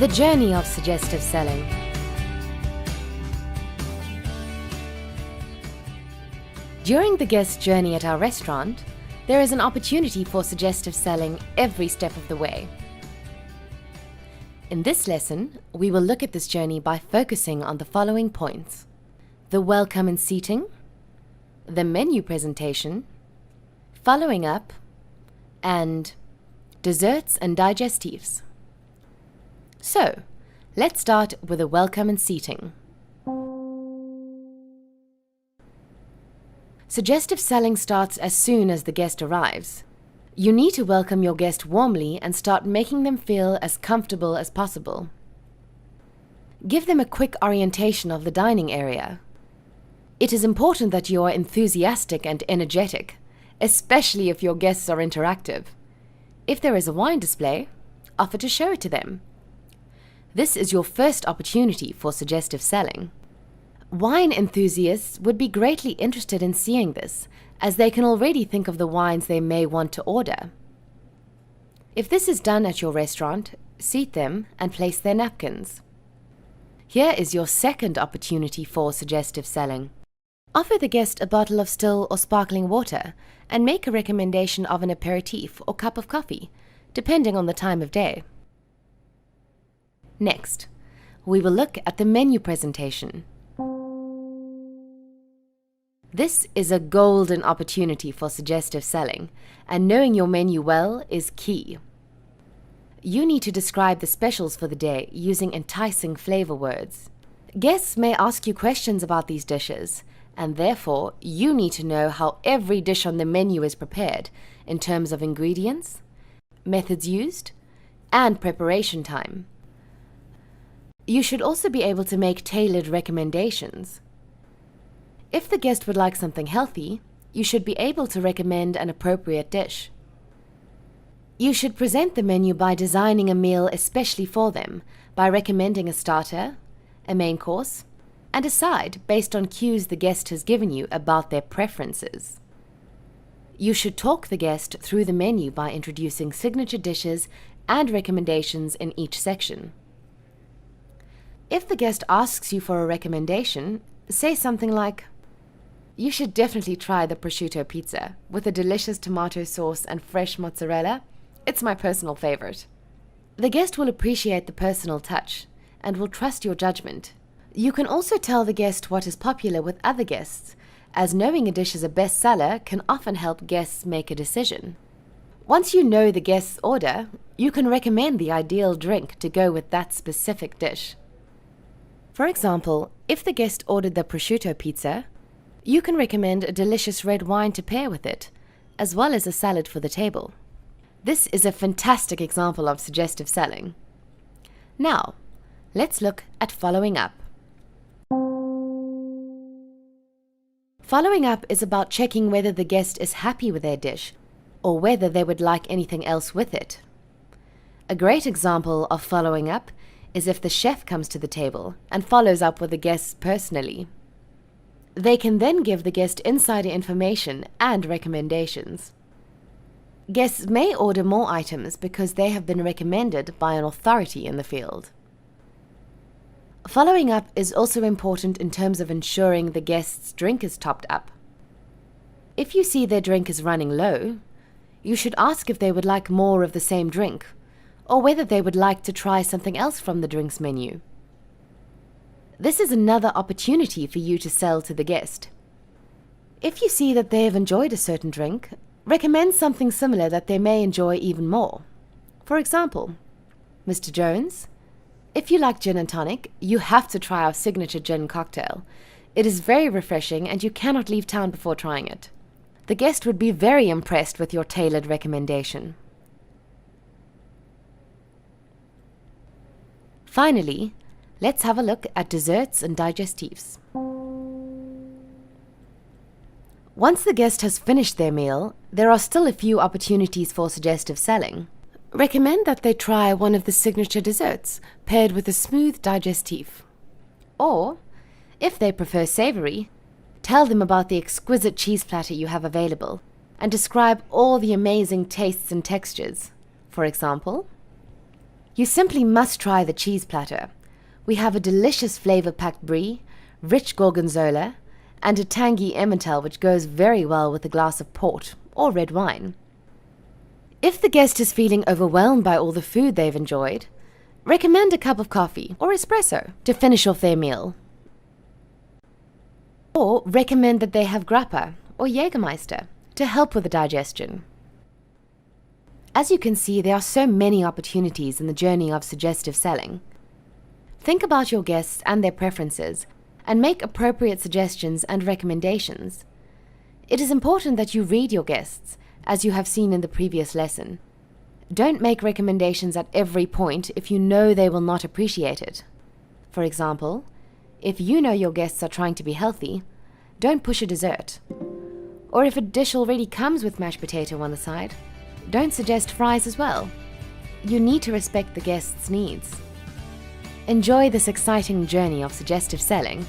The journey of suggestive selling. During the guest journey at our restaurant, there is an opportunity for suggestive selling every step of the way. In this lesson, we will look at this journey by focusing on the following points: the welcome and seating, the menu presentation, following up, and desserts and digestives. So, let's start with the welcome and seating. Suggestive selling starts as soon as the guest arrives. You need to welcome your guest warmly and start making them feel as comfortable as possible. Give them a quick orientation of the dining area. It is important that you are enthusiastic and energetic, especially if your guests are interactive. If there is a wine display, offer to show it to them. This is your first opportunity for suggestive selling. Wine enthusiasts would be greatly interested in seeing this, as they can already think of the wines they may want to order. If this is done at your restaurant, seat them and place their napkins. Here is your second opportunity for suggestive selling. Offer the guest a bottle of still or sparkling water and make a recommendation of an aperitif or cup of coffee, depending on the time of day. Next, we will look at the menu presentation. This is a golden opportunity for suggestive selling, and knowing your menu well is key. You need to describe the specials for the day using enticing flavor words. Guests may ask you questions about these dishes, and therefore you need to know how every dish on the menu is prepared in terms of ingredients, methods used, and preparation time. You should also be able to make tailored recommendations. If the guest would like something healthy, you should be able to recommend an appropriate dish. You should present the menu by designing a meal especially for them, by recommending a starter, a main course, and a side based on cues the guest has given you about their preferences. You should talk the guest through the menu by introducing signature dishes and recommendations in each section. If the guest asks you for a recommendation, say something like, "You should definitely try the prosciutto pizza with a delicious tomato sauce and fresh mozzarella. It's my personal favorite." The guest will appreciate the personal touch and will trust your judgment. You can also tell the guest what is popular with other guests, as knowing a dish is a bestseller can often help guests make a decision. Once you know the guest's order, you can recommend the ideal drink to go with that specific dish. For example, if the guest ordered the prosciutto pizza, you can recommend a delicious red wine to pair with it, as well as a salad for the table. This is a fantastic example of suggestive selling. Now, let's look at following up. Following up is about checking whether the guest is happy with their dish, or whether they would like anything else with it. A great example of following up is if the chef comes to the table and follows up with the guests personally. They can then give the guest insider information and recommendations. Guests may order more items because they have been recommended by an authority in the field. Following up is also important in terms of ensuring the guest's drink is topped up. If you see their drink is running low, you should ask if they would like more of the same drink, or whether they would like to try something else from the drinks menu. This is another opportunity for you to sell to the guest. If you see that they have enjoyed a certain drink, recommend something similar that they may enjoy even more. For example, "Mr. Jones, if you like gin and tonic, you have to try our signature gin cocktail. It is very refreshing and you cannot leave town before trying it." The guest would be very impressed with your tailored recommendation. Finally, let's have a look at desserts and digestives. Once the guest has finished their meal, there are still a few opportunities for suggestive selling. Recommend that they try one of the signature desserts paired with a smooth digestif. Or, if they prefer savory, tell them about the exquisite cheese platter you have available and describe all the amazing tastes and textures. For example, You simply must try the cheese platter. We have a delicious flavor-packed brie, rich gorgonzola, and a tangy emmental which goes very well with a glass of port or red wine. If the guest is feeling overwhelmed by all the food they've enjoyed, recommend a cup of coffee or espresso to finish off their meal. Or recommend that they have grappa or Jägermeister to help with the digestion. As you can see, there are so many opportunities in the journey of suggestive selling. Think about your guests and their preferences and make appropriate suggestions and recommendations. It is important that you read your guests, as you have seen in the previous lesson. Don't make recommendations at every point if you know they will not appreciate it. For example, if you know your guests are trying to be healthy, don't push a dessert. Or if a dish already comes with mashed potato on the side, don't suggest fries as well. You need to respect the guest's needs. Enjoy this exciting journey of suggestive selling